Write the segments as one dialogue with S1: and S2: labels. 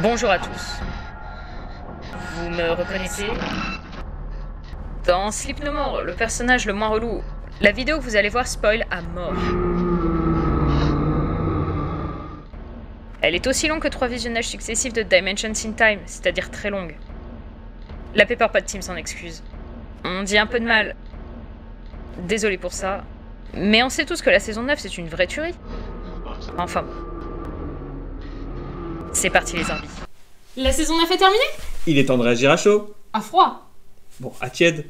S1: Bonjour à tous. Vous me reconnaissez? Dans Sleep No More, le personnage le moins relou, la vidéo que vous allez voir spoil à mort. Elle est aussi longue que 3 visionnages successifs de Dimensions in Time, c'est-à-dire très longue. La Pepperpot Team s'en excuse. On dit un peu de mal. Désolé pour ça. Mais on sait tous que la saison 9 c'est une vraie tuerie. Enfin bon. C'est parti les zombies.
S2: La saison 9 est terminée?
S3: Il est temps de réagir à chaud.
S2: À froid.
S3: Bon, à tiède.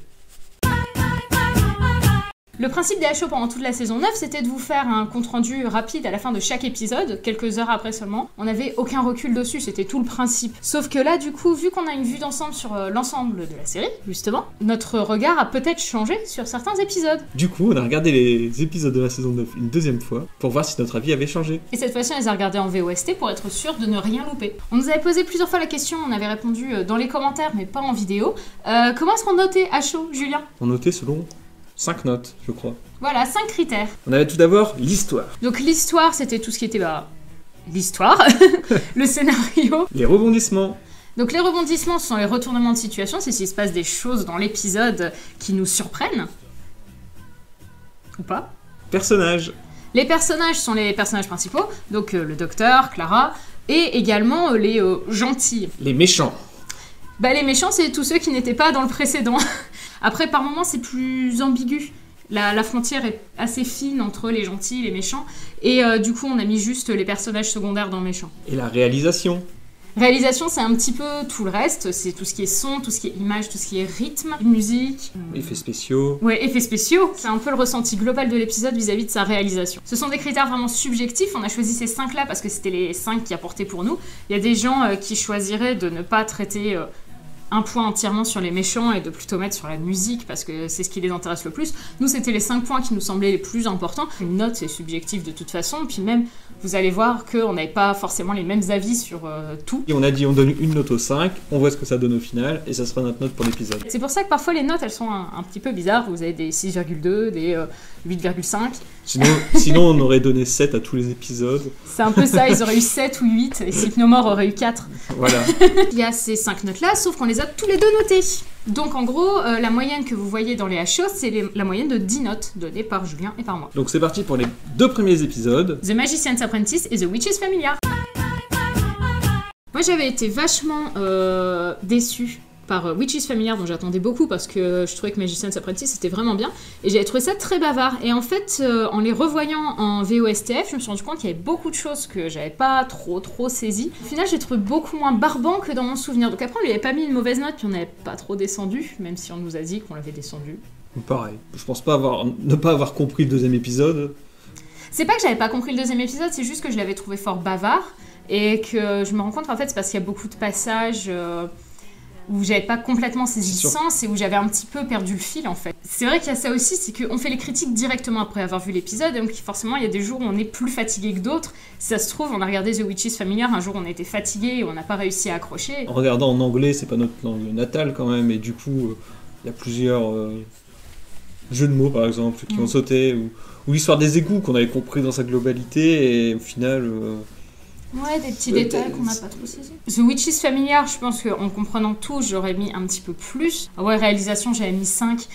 S2: Le principe des HO pendant toute la saison 9, c'était de vous faire un compte-rendu rapide à la fin de chaque épisode, quelques heures après seulement. On n'avait aucun recul dessus, c'était tout le principe. Sauf que là, du coup, vu qu'on a une vue d'ensemble sur l'ensemble de la série, justement, notre regard a peut-être changé sur certains épisodes.
S3: Du coup, on a regardé les épisodes de la saison 9 une deuxième fois pour voir si notre avis avait changé.
S2: Et cette fois-ci, on les a regardés en VOST pour être sûr de ne rien louper. On nous avait posé plusieurs fois la question, on avait répondu dans les commentaires, mais pas en vidéo. Comment est-ce qu'on notait HO, Julien?
S3: On notait selon 5 notes, je crois.
S2: Voilà, 5 critères.
S3: On avait tout d'abord l'histoire.
S2: Donc l'histoire, c'était tout ce qui était, l'histoire, le scénario.
S3: Les rebondissements.
S2: Donc les rebondissements, ce sont les retournements de situation, c'est s'il se passe des choses dans l'épisode qui nous surprennent. Ou pas.
S3: Personnages.
S2: Les personnages sont les personnages principaux, donc le docteur, Clara, et également les gentils.
S3: Les méchants.
S2: Les méchants, c'est tous ceux qui n'étaient pas dans le précédent. Après, par moments, c'est plus ambigu. La frontière est assez fine entre les gentils et les méchants. Et du coup, on a mis juste les personnages secondaires dans méchants.
S3: Et la réalisation.
S2: Réalisation, c'est un petit peu tout le reste. C'est tout ce qui est son, tout ce qui est image, tout ce qui est rythme, musique.
S3: Effets spéciaux.
S2: Ouais, effets spéciaux. C'est un peu le ressenti global de l'épisode vis-à-vis de sa réalisation. Ce sont des critères vraiment subjectifs. On a choisi ces 5-là parce que c'était les 5 qui apportaient pour nous. Il y a des gens qui choisiraient de ne pas traiter un point entièrement sur les méchants et de plutôt mettre sur la musique parce que c'est ce qui les intéresse le plus. Nous, c'était les 5 points qui nous semblaient les plus importants. Une note, c'est subjectif de toute façon, puis même, vous allez voir qu'on n'avait pas forcément les mêmes avis sur tout.
S3: Et on a dit on donne une note au 5, on voit ce que ça donne au final, et ça sera notre note pour l'épisode.
S2: C'est pour ça que parfois les notes, elles sont un petit peu bizarres. Vous avez des 6,2, des 8,5.
S3: Sinon, on aurait donné 7 à tous les épisodes.
S2: C'est un peu ça, ils auraient eu 7 ou 8, et Sleep No More aurait eu 4.
S3: Voilà.
S2: Il y a ces 5 notes-là, sauf qu'on les a tous les deux notées. Donc en gros, la moyenne que vous voyez dans les HO, c'est la moyenne de 10 notes données par Julien et par moi.
S3: Donc c'est parti pour les 2 premiers épisodes.
S2: The Magician's Apprentice et The Witch's Familiar. Moi j'avais été vachement déçue par Witch's Familiar, dont j'attendais beaucoup parce que je trouvais que Magician's Apprentice c'était vraiment bien, et j'avais trouvé ça très bavard. Et en fait, en les revoyant en VOSTF, je me suis rendu compte qu'il y avait beaucoup de choses que j'avais pas trop saisies. Au final, j'ai trouvé beaucoup moins barbant que dans mon souvenir. Donc après, on lui avait pas mis une mauvaise note, puis on n'avait pas trop descendu, même si on nous a dit qu'on l'avait descendu.
S3: Pareil. Je pense pas ne pas avoir compris le 2e épisode.
S2: C'est pas que j'avais pas compris le 2e épisode, c'est juste que je l'avais trouvé fort bavard, et que je me rends compte qu'en fait, c'est parce qu'il y a beaucoup de passages où j'avais pas complètement saisi le sens et où j'avais un petit peu perdu le fil en fait. C'est vrai qu'il y a ça aussi, c'est qu'on fait les critiques directement après avoir vu l'épisode, donc forcément il y a des jours où on est plus fatigué que d'autres. Si ça se trouve, on a regardé The Witch's Familiar, un jour on était fatigué et on n'a pas réussi à accrocher.
S3: En regardant en anglais, c'est pas notre langue natale quand même, et du coup, il y a plusieurs jeux de mots par exemple qui ont sauté, ou l'histoire des égouts qu'on avait compris dans sa globalité, et au final...
S2: Ouais, des petits détails qu'on n'a pas trop saisis. The Witch's Familiar, je pense qu'en comprenant tout, j'aurais mis un petit peu plus. Ouais, réalisation, j'avais mis 5.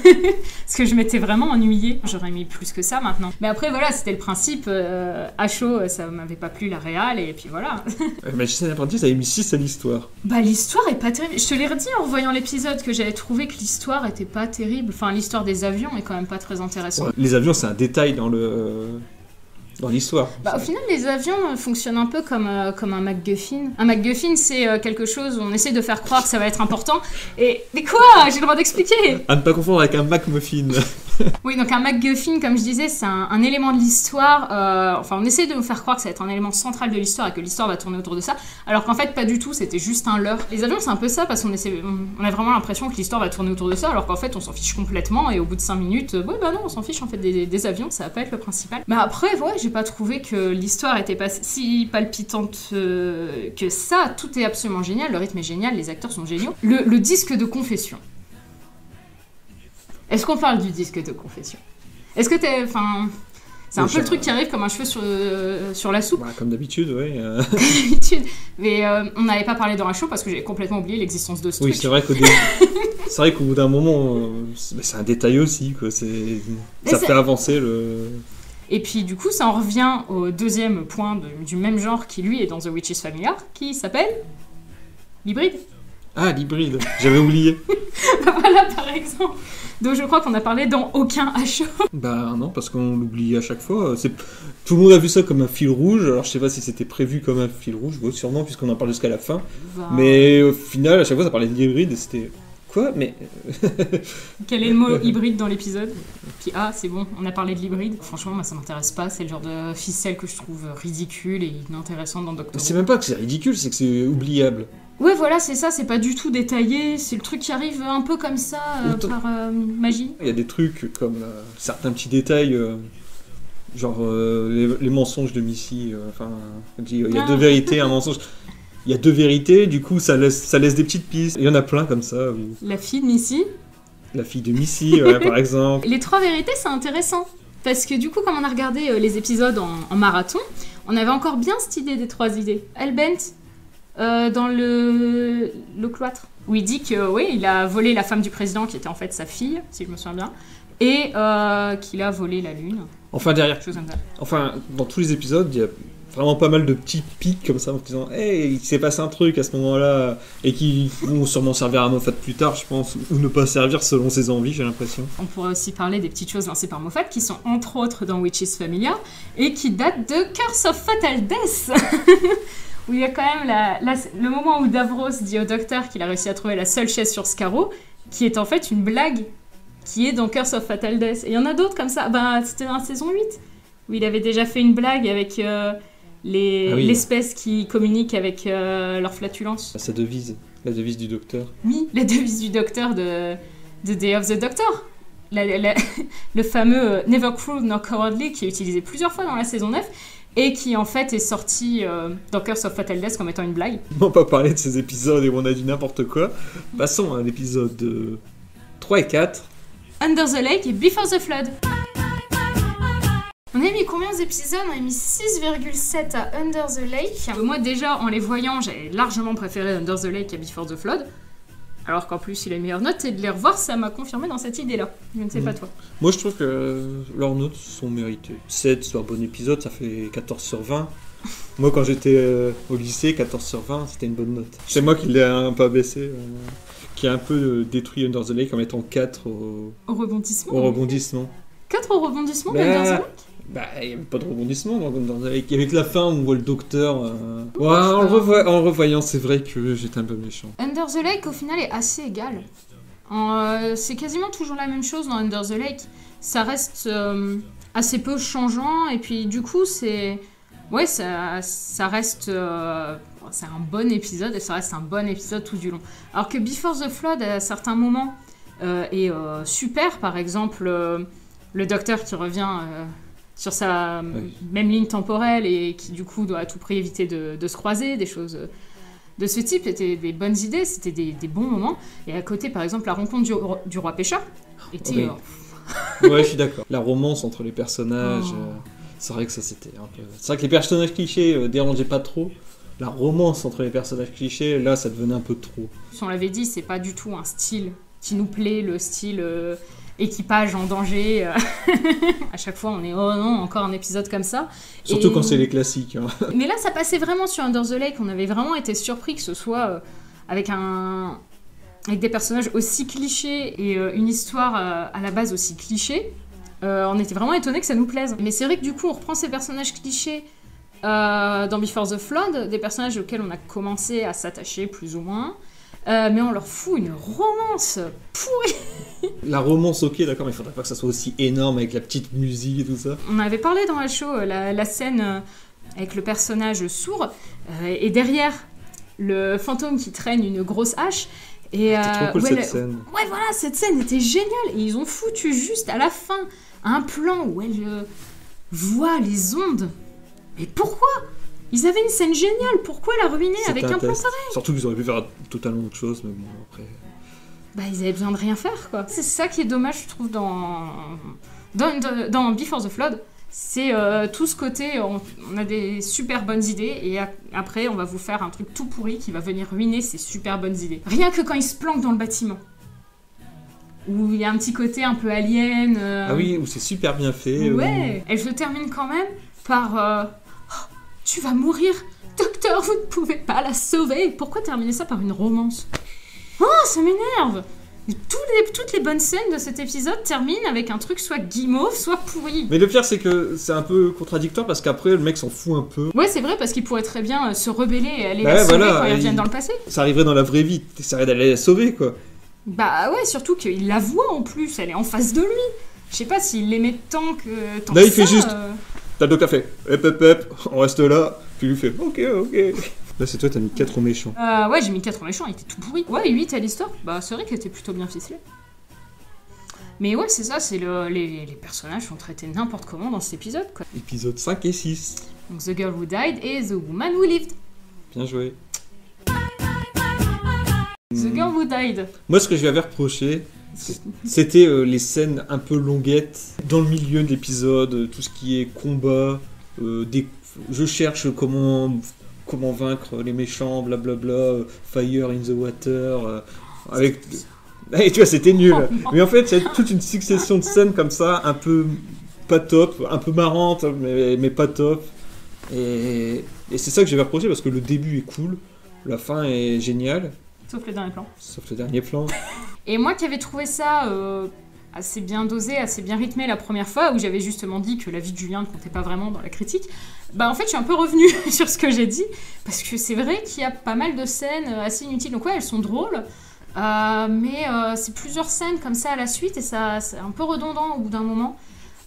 S2: Parce que je m'étais vraiment ennuyée. J'aurais mis plus que ça maintenant. Mais après, voilà, c'était le principe. À chaud, ça m'avait pas plu la réal, et puis voilà.
S3: Magician's Apprentice avait mis 6 à l'histoire.
S2: L'histoire est pas terrible. Je te l'ai redit en revoyant l'épisode que j'avais trouvé que l'histoire était pas terrible. Enfin, l'histoire des avions est quand même pas très intéressante.
S3: Ouais, les avions, c'est un détail dans l'histoire.
S2: Au final, les avions fonctionnent un peu comme un MacGuffin. Un MacGuffin, c'est quelque chose où on essaie de faire croire que ça va être important. Mais quoi? J'ai le droit d'expliquer.
S3: À ne pas confondre avec un MacMuffin.
S2: Oui, donc un MacGuffin, comme je disais, c'est un élément de l'histoire. On essaie de nous faire croire que ça va être un élément central de l'histoire et que l'histoire va tourner autour de ça, alors qu'en fait, pas du tout, c'était juste un leurre. Les avions, c'est un peu ça, parce qu'on on a vraiment l'impression que l'histoire va tourner autour de ça, alors qu'en fait, on s'en fiche complètement, et au bout de 5 minutes, non, on s'en fiche en fait des avions, ça va pas être le principal. Mais après, ouais, j'ai pas trouvé que l'histoire était pas si palpitante que ça. Tout est absolument génial, le rythme est génial, les acteurs sont géniaux. Le disque de confession. Est-ce qu'on parle du disque de confession? Est-ce que C'est un peu le truc qui arrive comme un cheveu sur la soupe.
S3: Bah, comme d'habitude, oui.
S2: D'habitude. Mais on n'avait pas parlé dans la show parce que j'ai complètement oublié l'existence de ce
S3: Oui,
S2: truc.
S3: c'est vrai qu'au bout d'un moment, c'est un détail aussi, quoi. Ça fait avancer le...
S2: Et puis du coup, ça en revient au deuxième point du même genre qui lui est dans The Witch's Familiar, qui s'appelle l'hybride.
S3: Ah, l'hybride, j'avais oublié.
S2: Voilà, par exemple. Donc je crois qu'on a parlé dans aucun HO.
S3: Bah non, parce qu'on l'oublie à chaque fois. Tout le monde a vu ça comme un fil rouge, alors je sais pas si c'était prévu comme un fil rouge, sûrement, puisqu'on en parle jusqu'à la fin.
S2: Bah...
S3: Mais au final, à chaque fois, ça parlait de l'hybride et c'était... Quoi? Mais...
S2: Quel est le mot hybride dans l'épisode? Puis c'est bon, on a parlé de l'hybride. Franchement, moi ça m'intéresse pas, c'est le genre de ficelle que je trouve ridicule et inintéressante dans Doctor Who.
S3: C'est même pas que c'est ridicule, c'est que c'est oubliable.
S2: Ouais, voilà, c'est ça, c'est pas du tout détaillé, c'est le truc qui arrive un peu comme ça, par magie.
S3: Il y a des trucs comme certains petits détails, genre les mensonges de Missy, il y a deux vérités, un mensonge. Il y a deux vérités, du coup ça laisse des petites pistes. Il y en a plein comme ça.
S2: La fille de Missy.
S3: La fille de Missy, par exemple.
S2: Les trois vérités, c'est intéressant. Parce que du coup, comme on a regardé les épisodes en marathon, on avait encore bien cette idée des trois idées. Hellbent, dans le cloître, où il dit que oui, il a volé la femme du président, qui était en fait sa fille, si je me souviens bien, et qu'il a volé la lune.
S3: Enfin, derrière.
S2: Chose comme ça.
S3: Enfin, dans tous les épisodes, il y a vraiment pas mal de petits pics comme ça en disant hey, il s'est passé un truc à ce moment-là et qui vont sûrement servir à Moffat plus tard, je pense, ou ne pas servir selon ses envies, j'ai l'impression.
S2: On pourrait aussi parler des petites choses lancées par Moffat qui sont entre autres dans Witch's Familiar et qui datent de Curse of Fatal Death où il y a quand même le moment où Davros dit au docteur qu'il a réussi à trouver la seule chaise sur Scarrow qui est en fait une blague qui est dans Curse of Fatal Death. Et il y en a d'autres comme ça. C'était dans la saison 8 où il avait déjà fait une blague avec... l'espèce qui communique avec leur flatulence.
S3: Sa devise, la devise du docteur.
S2: Oui, la devise du docteur de Day of the Doctor. Le fameux Never Cruel nor Cowardly qui est utilisé plusieurs fois dans la saison 9 et qui en fait est sorti dans Curse of Fatal Death comme étant une blague.
S3: On va pas parler de ces épisodes et où on a dit n'importe quoi. Passons à l'épisode 3 et 4.
S2: Under the Lake et Before the Flood. On a mis combien d'épisodes? On a mis 6,7 à Under the Lake. Moi déjà, en les voyant, j'avais largement préféré Under the Lake à Before the Flood. Alors qu'en plus, il a une meilleure note, et de les revoir, ça m'a confirmé dans cette idée-là. Je ne sais pas toi.
S3: Moi, je trouve que leurs notes sont méritées. 7 sur un bon épisode, ça fait 14 sur 20. Moi, quand j'étais au lycée, 14 sur 20, c'était une bonne note. C'est moi qui l'ai un peu abaissé, qui a un peu détruit Under the Lake en mettant 4 au rebondissement.
S2: 4 au rebondissement d'Under the Lake?
S3: Il n'y avait pas de rebondissement dans The Lake. Avec la fin où on voit le docteur. En le revoyant, c'est vrai que j'étais un peu méchant.
S2: Under the Lake, au final, est assez égal. C'est quasiment toujours la même chose dans Under the Lake. Ça reste assez peu changeant, et puis du coup, c'est. Ouais, ça reste. C'est un bon épisode, et ça reste un bon épisode tout du long. Alors que Before the Flood, à certains moments, est super. Par exemple, le docteur qui revient. Sur sa même ligne temporelle et qui du coup doit à tout prix éviter de se croiser, des choses de ce type, c'était des bonnes idées, c'était des bons moments. Et à côté, par exemple, la rencontre du roi pêcheur était...
S3: Ouais, je suis d'accord. La romance entre les personnages, c'est vrai que ça c'était un peu... C'est vrai que les personnages clichés dérangeaient pas trop. La romance entre les personnages clichés, là, ça devenait un peu trop.
S2: On l'avait dit, c'est pas du tout un style qui nous plaît, le style... équipage en danger. À chaque fois, on est oh non, encore un épisode comme ça.
S3: Surtout quand c'est les classiques. Hein.
S2: Mais là, ça passait vraiment sur Under the Lake. On avait vraiment été surpris que ce soit avec des personnages aussi clichés et une histoire à la base aussi clichée. On était vraiment étonnés que ça nous plaise. Mais c'est vrai que du coup, on reprend ces personnages clichés dans Before the Flood, des personnages auxquels on a commencé à s'attacher plus ou moins. Mais on leur fout une romance pourrie.
S3: La romance, ok, d'accord, mais il faudrait pas que ça soit aussi énorme avec la petite musique et tout ça.
S2: On avait parlé dans la show, la scène avec le personnage sourd, et derrière, le fantôme qui traîne une grosse hache. Et,
S3: c'était trop cool cette scène.
S2: Ouais, voilà, cette scène était géniale. Et ils ont foutu juste à la fin un plan où elle voit les ondes. Mais pourquoi ? Ils avaient une scène géniale, pourquoi la ruiner avec un plan pareil ?
S3: Surtout qu'ils auraient pu faire totalement autre chose, mais bon, après...
S2: ils avaient besoin de rien faire, quoi. C'est ça qui est dommage, je trouve, dans Before the Flood, C'est tout ce côté, on a des super bonnes idées et après on va vous faire un truc tout pourri qui va venir ruiner ces super bonnes idées. Rien que quand ils se planquent dans le bâtiment. Où il y a un petit côté un peu alien.
S3: Ah oui, où c'est super bien fait.
S2: Ouais. Elle se termine quand même par oh, tu vas mourir, docteur, vous ne pouvez pas la sauver. Pourquoi terminer ça par une romance? Oh, ça m'énerve. Toutes les bonnes scènes de cet épisode terminent avec un truc soit guimauve, soit pourri.
S3: Mais le pire, c'est que c'est un peu contradictoire parce qu'après, le mec s'en fout un peu.
S2: Ouais, c'est vrai, parce qu'il pourrait très bien se rebeller et aller la sauver quand ils reviennent dans le passé.
S3: Ça arriverait dans la vraie vie, t'essaierais d'aller la sauver, quoi.
S2: Bah ouais, surtout qu'il la voit en plus, elle est en face de lui. Je sais pas s'il l'aimait tant que
S3: là, il fait juste. T'as le docteur fait. Hop, on reste là. Puis il lui fait. Ok. Là, c'est toi, t'as mis 4 au méchant.
S2: Ouais, j'ai mis 4 au méchant, il était tout pourri. Ouais, 8 à l'histoire. Bah, c'est vrai qu'elle était plutôt bien ficelée. Mais ouais, c'est ça, c'est les personnages sont traités n'importe comment dans cet épisode, quoi.
S3: Épisode 5 et 6.
S2: Donc, The Girl Who Died et The Woman Who Lived.
S3: Bien joué.
S2: The Girl Who Died.
S3: Moi, ce que je lui avais reproché, c'était les scènes un peu longuettes dans le milieu de l'épisode, tout ce qui est combat, je cherche comment vaincre les méchants, blablabla, Fire in the Water, avec... Et tu vois, c'était nul. Mais en fait, il y a toute une succession de scènes comme ça, un peu pas top, un peu marrantes, mais pas top. Et c'est ça que j'avais reproché, parce que le début est cool, la fin est géniale.
S2: Sauf le dernier plan. Et moi qui avais trouvé ça assez bien dosé, assez bien rythmé la première fois, où j'avais justement dit que la vie de Julien ne comptait pas vraiment dans la critique, bah en fait je suis un peu revenue sur ce que j'ai dit, parce que c'est vrai qu'il y a pas mal de scènes assez inutiles. Donc ouais, elles sont drôles, mais c'est plusieurs scènes comme ça à la suite, et ça c'est un peu redondant au bout d'un moment.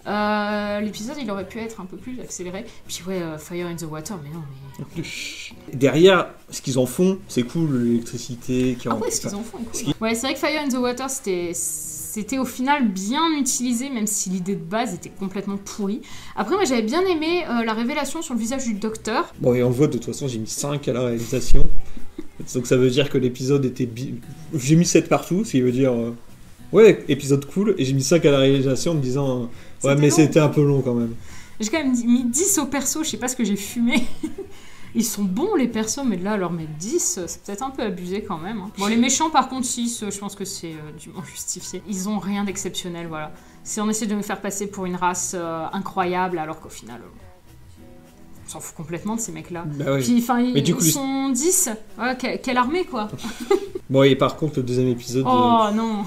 S2: L'épisode il aurait pu être un peu plus accéléré. Puis ouais, Fire in the Water, mais non, mais...
S3: Derrière, ce qu'ils en font, c'est cool, l'électricité qui
S2: ouais, ce qu'ils en font est cool. Ouais, c'est vrai que Fire in the Water, c'était au final bien utilisé, même si l'idée de base était complètement pourrie. Après, moi j'avais bien aimé la révélation sur le visage du docteur.
S3: Bon, et on le voit, de toute façon, j'ai mis 5 à la réalisation. Donc ça veut dire que l'épisode était... J'ai mis 7 partout, ce qui veut dire... Ouais, épisode cool, et j'ai mis 5 à la réalisation en me disant... Ouais, mais c'était un peu long quand même.
S2: J'ai quand même mis 10 au perso, je sais pas ce que j'ai fumé. Ils sont bons les persos, mais là, leur mettre 10, c'est peut-être un peu abusé quand même. Hein. Bon, les méchants, par contre, 6, je pense que c'est dûment justifié. Ils ont rien d'exceptionnel, voilà. Si on essaie de nous faire passer pour une race incroyable, alors qu'au final... on s'en fout complètement de ces mecs-là.
S3: Bah ouais.
S2: Puis, ils sont 10. Ouais, quelle armée, quoi.
S3: Bon, et par contre, le deuxième épisode...
S2: Oh, non.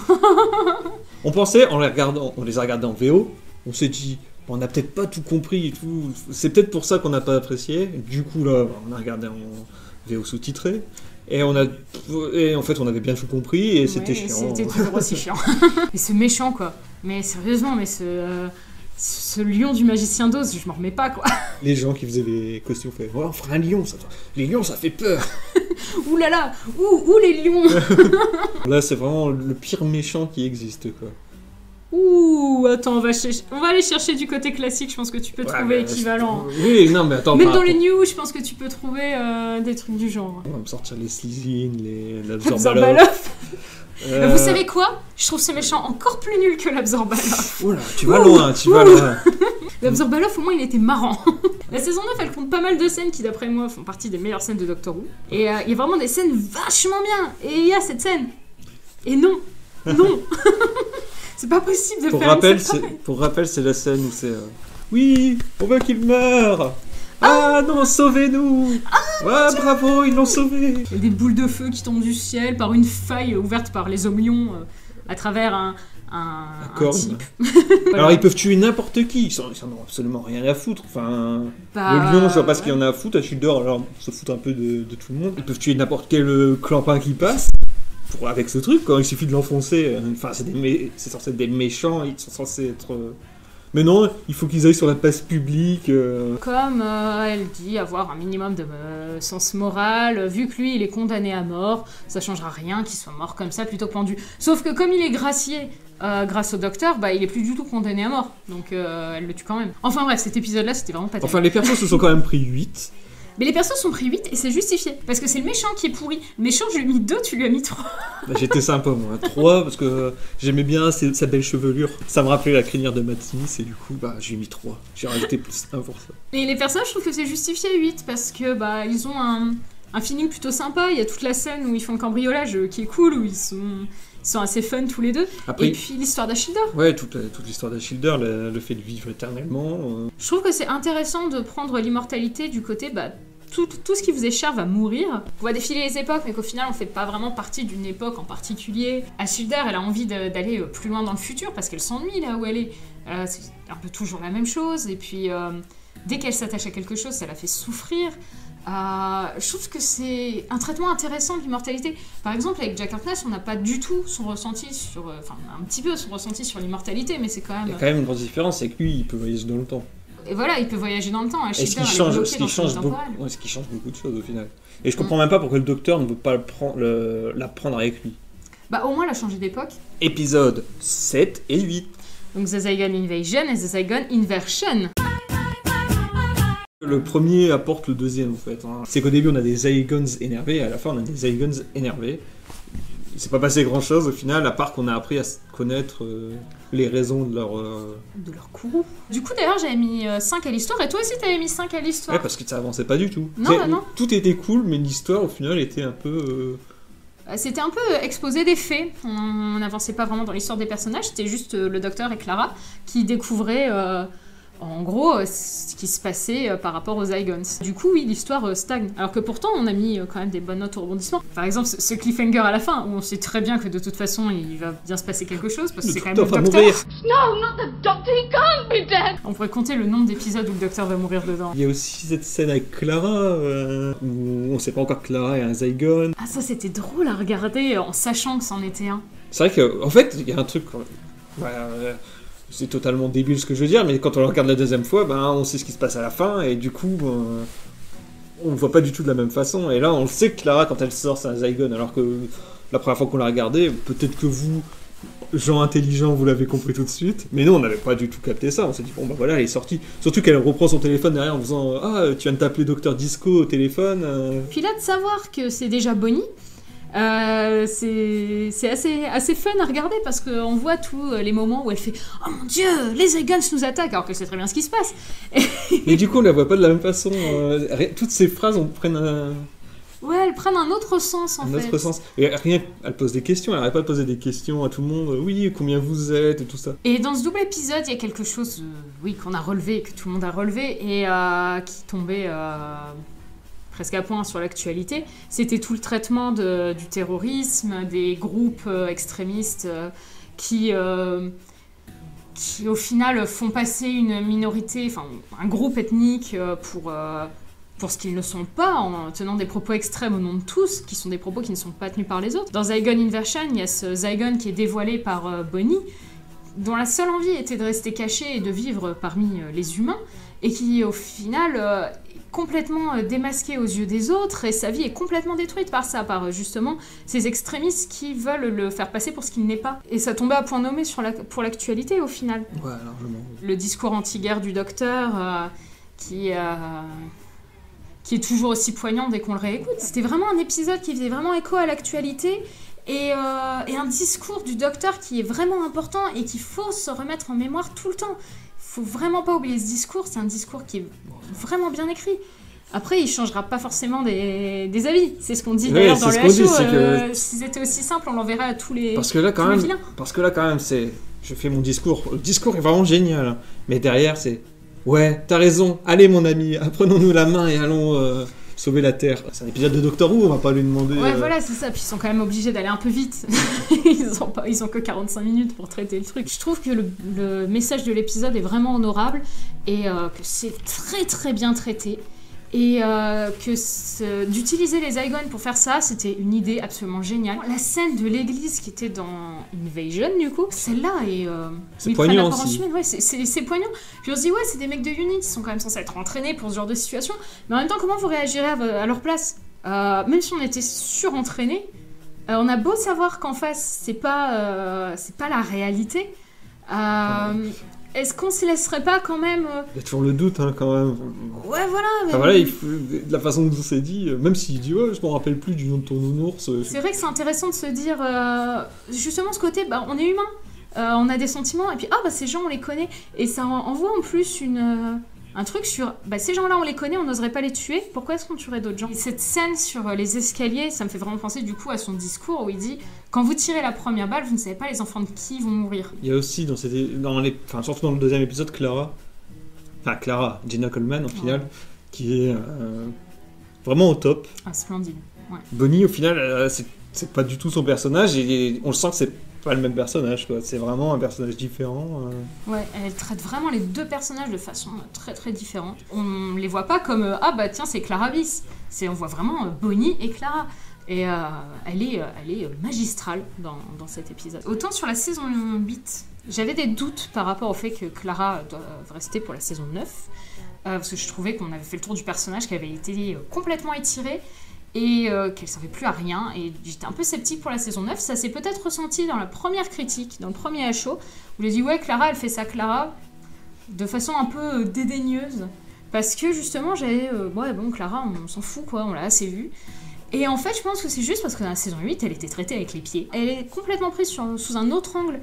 S3: On pensait, on les a regardés en VO, on s'est dit, on n'a peut-être pas tout compris et tout. C'est peut-être pour ça qu'on n'a pas apprécié. Du coup, là, on a regardé en VO sous-titré. Et en fait, on avait bien tout compris et c'était chiant.
S2: C'était toujours aussi chiant. Et ce méchant, quoi. Mais sérieusement, mais ce lion du magicien d'Oz, je m'en remets pas, quoi.
S3: Les gens qui faisaient les costumes faisaient, ouais, on fera un lion, ça. Les lions, ça fait peur.
S2: Ouh là là, où les lions.
S3: Là, c'est vraiment le pire méchant qui existe, quoi.
S2: Ouh, attends, on va aller chercher du côté classique, je pense que tu peux trouver équivalent.
S3: Oui, non, mais attends.
S2: Même dans les news, je pense que tu peux trouver des trucs du genre.
S3: On va me sortir les Slizine, l'Absorbaloff.
S2: Vous savez quoi? Je trouve ces méchants encore plus nuls que l'Absorbaloff.
S3: Oula, tu vas loin.
S2: L'Absorbaloff, au moins, il était marrant. La saison 9, elle compte pas mal de scènes qui, d'après moi, font partie des meilleures scènes de Doctor Who. Et il y a vraiment des scènes vachement bien. Et il y a cette scène. Et non. C'est pas possible de faire une scène pareille.
S3: Pour rappel, c'est la scène où c'est... Oui, on veut qu'il meure. Ah non, sauvez-nous. Ouais, bravo, ils l'ont sauvé.
S2: Il y a des boules de feu qui tombent du ciel par une faille ouverte par les hommes lions à travers un type. Voilà.
S3: Alors ils peuvent tuer n'importe qui, ils en ont absolument rien à foutre. Enfin, le lion, je vois pas ce qu'il y en a à foutre. À Tudor, alors on se fout un peu de tout le monde. Ils peuvent tuer n'importe quel clampin qui passe. Avec ce truc, quand il suffit de l'enfoncer. Enfin, c'est censé être des méchants, ils sont censés être... Mais non, il faut qu'ils aillent sur la place publique.
S2: Comme elle dit, avoir un minimum de sens moral. Vu que lui, il est condamné à mort, ça changera rien qu'il soit mort comme ça plutôt que pendu. Sauf que comme il est gracié grâce au docteur, bah il est plus du tout condamné à mort. Donc elle le tue quand même. Enfin bref, cet épisode-là, c'était vraiment pas terrible.
S3: Enfin, les persos se sont quand même pris 8.
S2: Mais les persos sont pris 8 et c'est justifié. Parce que c'est le méchant qui est pourri. Le méchant, je lui ai mis 2, tu lui as mis 3.
S3: Bah, j'étais sympa, moi. 3, parce que j'aimais bien sa belle chevelure. Ça me rappelait la crinière de Matt Smith, et du coup, bah, j'ai mis 3. J'ai rajouté plus 1 pour ça.
S2: Et les personnages, je trouve que c'est justifié 8 parce que bah, ils ont un feeling plutôt sympa. Il y a toute la scène où ils font le cambriolage qui est cool, où ils sont assez fun tous les deux. Après, et puis l'histoire d'Achilder.
S3: Ouais, toute l'histoire d'Achilder, le fait de vivre éternellement.
S2: Je trouve que c'est intéressant de prendre l'immortalité du côté, bah, tout ce qui vous est cher va mourir. On voit défiler les époques, mais qu'au final, on fait pas vraiment partie d'une époque en particulier. Achilder, elle a envie d'aller plus loin dans le futur parce qu'elle s'ennuie là où elle est. C'est un peu toujours la même chose. Et puis, dès qu'elle s'attache à quelque chose, ça la fait souffrir. Je trouve que c'est un traitement intéressant de l'immortalité. Par exemple, avec Jack Harkness, on n'a pas du tout son ressenti sur... Enfin, un petit peu son ressenti sur l'immortalité, mais c'est quand même...
S3: Il y a quand même une grosse différence, c'est que lui, il peut voyager dans le temps.
S2: Et voilà, il peut voyager dans le temps.
S3: Et ce qui change beaucoup de choses au final. Et je comprends même pas pourquoi le docteur ne veut pas la prendre avec lui.
S2: Bah au moins, elle a changé d'époque.
S3: Épisode 7 et 8.
S2: Donc The Zygon Invasion et The Zygon Inversion.
S3: Le premier apporte le deuxième en fait. C'est qu'au début on a des Zygons énervés et à la fin on a des Zygons énervés. Il s'est pas passé grand chose au final, à part qu'on a appris à connaître les raisons de leur
S2: courroux. Du coup d'ailleurs j'avais mis 5 à l'histoire et toi aussi t'avais mis 5 à l'histoire.
S3: Ouais, parce que ça avançait pas du tout.
S2: Non.
S3: Tout était cool, mais l'histoire au final était un peu...
S2: C'était un peu exposé des faits. On n'avançait pas vraiment dans l'histoire des personnages, c'était juste le docteur et Clara qui découvraient... en gros, ce qui se passait par rapport aux Zygons. Du coup, oui, l'histoire stagne. Alors que pourtant, on a mis quand même des bonnes notes au rebondissement. Par exemple, ce cliffhanger à la fin, où on sait très bien que de toute façon, il va bien se passer quelque chose, parce que c'est quand même le docteur.
S4: No, not the doctor, he can't be dead!
S2: On pourrait compter le nombre d'épisodes où le docteur va mourir dedans.
S3: Il y a aussi cette scène avec Clara, où on sait pas encore que Clara est un Zygon.
S2: Ah, ça, c'était drôle à regarder en sachant que c'en était un.
S3: C'est vrai qu'en fait, il y a un truc... c'est totalement débile ce que je veux dire, mais quand on le regarde la deuxième fois, ben, on sait ce qui se passe à la fin, et du coup, on le voit pas du tout de la même façon. Et là, on le sait que Clara, quand elle sort, c'est un Zygon, alors que la première fois qu'on l'a regardé, peut-être que vous, gens intelligents, vous l'avez compris tout de suite, mais nous, on n'avait pas du tout capté ça. On s'est dit, bon, bah voilà, elle est sortie. Surtout qu'elle reprend son téléphone derrière en faisant « Ah, tu viens de t'appeler Docteur Disco au téléphone
S2: Puis là, de savoir que c'est déjà Bonnie, c'est assez fun à regarder parce qu'on voit tous les moments où elle fait « Oh mon Dieu, les Zygons nous attaquent !» alors que c'est très bien ce qui se passe.
S3: Mais du coup, on la voit pas de la même façon. Toutes ces phrases, prennent un...
S2: Ouais, elles prennent un autre sens en fait.
S3: Un autre sens. Et rien, elle pose des questions, elle arrête pas de poser des questions à tout le monde. Oui, combien vous êtes et tout ça.
S2: Et dans ce double épisode, il y a quelque chose qu'on a relevé, que tout le monde a relevé et qui tombait... presque à point sur l'actualité, c'était tout le traitement du terrorisme, des groupes extrémistes qui au final font passer une minorité, enfin un groupe ethnique pour ce qu'ils ne sont pas, en tenant des propos extrêmes au nom de tous, qui sont des propos qui ne sont pas tenus par les autres. Dans Zygon Inversion, il y a ce Zygon qui est dévoilé par Bonnie, dont la seule envie était de rester caché et de vivre parmi les humains, et qui au final... complètement démasqué aux yeux des autres et sa vie est complètement détruite par ça, par justement ces extrémistes qui veulent le faire passer pour ce qu'il n'est pas. Et ça tombait à point nommé pour l'actualité au final.
S3: Ouais, largement.
S2: Le discours anti-guerre du docteur qui est toujours aussi poignant dès qu'on le réécoute. C'était vraiment un épisode qui faisait vraiment écho à l'actualité et un discours du docteur qui est vraiment important et qu'il faut se remettre en mémoire tout le temps. Faut vraiment pas oublier ce discours, c'est un discours qui est vraiment bien écrit. Après, il changera pas forcément des avis. C'est ce qu'on dit d'ailleurs dans le HO. Si c'était aussi simple, on l'enverrait à tous les
S3: Parce que là, quand même, c'est... Je fais mon discours. Le discours est vraiment génial. Hein. Mais derrière, c'est... Ouais, t'as raison. Allez, mon ami, prenons-nous la main et allons... sauver la Terre. C'est un épisode de Doctor Who, on va pas lui demander...
S2: Ouais, voilà, c'est ça. Puis ils sont quand même obligés d'aller un peu vite. ils ont que 45 minutes pour traiter le truc. Je trouve que le message de l'épisode est vraiment honorable et que c'est très très bien traité. Et d'utiliser les Zygons pour faire ça, c'était une idée absolument géniale. La scène de l'église qui était dans Invasion, du coup, celle-là est...
S3: c'est poignant aussi.
S2: Ouais, c'est poignant. Puis on se dit, ouais, c'est des mecs de Unit, ils sont quand même censés être entraînés pour ce genre de situation. Mais en même temps, comment vous réagirez à leur place même si on était surentraînés, on a beau savoir qu'en face, c'est pas la réalité. est-ce qu'on se laisserait pas quand même...
S3: Il y a toujours le doute, hein, quand même.
S2: Ouais, voilà. Mais...
S3: Enfin, voilà, de la façon dont c'est dit, même s'il dit ouais, je m'en rappelle plus du nom de ton nounours.
S2: C'est vrai que c'est intéressant de se dire, justement, ce côté, bah, on est humain, on a des sentiments, et puis, ces gens, on les connaît. Et ça envoie en plus un truc sur, ces gens-là, on les connaît, on n'oserait pas les tuer, pourquoi est-ce qu'on tuerait d'autres gens? Et cette scène sur les escaliers, ça me fait vraiment penser, du coup, à son discours où il dit, quand vous tirez la première balle, vous ne savez pas les enfants de qui vont mourir.
S3: Il y a aussi, surtout dans le deuxième épisode, Clara, Jenna Coleman, en finale, qui est vraiment au top.
S2: Ah, splendide, ouais.
S3: Bonnie, au final, c'est pas du tout son personnage, et on le sent que c'est pas le même personnage, quoi. C'est vraiment un personnage différent.
S2: Ouais, elle traite vraiment les deux personnages de façon très très différente. On les voit pas comme tiens, c'est Clara Bliss. On voit vraiment Bonnie et Clara. Et elle est magistrale dans cet épisode. Autant sur la saison 8, j'avais des doutes par rapport au fait que Clara doit rester pour la saison 9, parce que je trouvais qu'on avait fait le tour du personnage, qu'elle avait été complètement étirée, et qu'elle servait plus à rien, et j'étais un peu sceptique pour la saison 9. Ça s'est peut-être ressenti dans la première critique, dans le premier HO, où j'ai dit ouais, Clara, elle fait sa Clara de façon un peu dédaigneuse, parce que justement j'avais Clara, on s'en fout quoi, on l'a assez vue. Et en fait je pense que c'est juste parce que dans la saison 8 elle était traitée avec les pieds, elle est complètement prise sous un autre angle.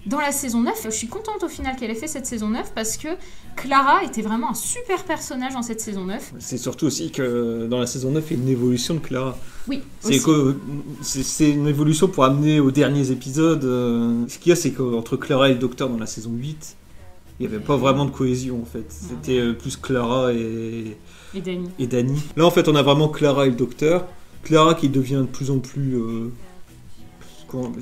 S2: Dans la saison 9, je suis contente au final qu'elle ait fait cette saison 9 parce que Clara était vraiment un super personnage dans cette saison 9.
S3: C'est surtout aussi que dans la saison 9, il y a une évolution de Clara.
S2: Oui,
S3: c'est une évolution pour amener aux derniers épisodes. Ce qu'il y a, c'est qu'entre Clara et le Docteur dans la saison 8, il n'y avait pas vraiment de cohésion en fait. C'était plus Clara et Danny. Là en fait, on a vraiment Clara et le Docteur. Clara qui devient de plus en plus...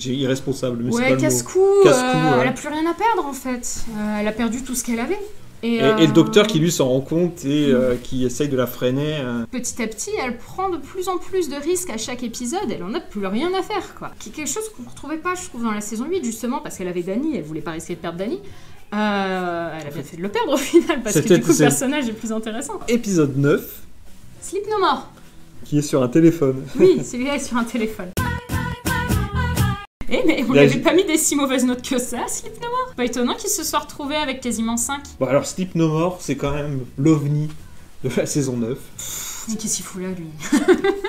S3: irresponsable, mais c'est pas le mot.
S2: Casse-cou,
S3: ouais.
S2: Elle a plus rien à perdre en fait. Elle a perdu tout ce qu'elle avait. Et
S3: le Docteur qui lui s'en rend compte et qui essaye de la freiner.
S2: Petit à petit, elle prend de plus en plus de risques à chaque épisode. Elle en a plus rien à faire quoi. Quelque chose qu'on ne retrouvait pas, je trouve, dans la saison 8 justement parce qu'elle avait Danny. Elle voulait pas risquer de perdre Danny. Elle a bien fait de le perdre au final parce que du coup le personnage est plus intéressant.
S3: Épisode 9.
S2: Sleep No More.
S3: Qui est sur un téléphone.
S2: Oui, celui-là est sur un téléphone. Mais on n'avait pas mis des si mauvaises notes que ça, Sleep No More. Pas étonnant qu'il se soit retrouvé avec quasiment 5.
S3: Bon alors Sleep No More, c'est quand même l'ovni de la saison 9.
S2: Mais qu'est-ce qu'il fout là, lui?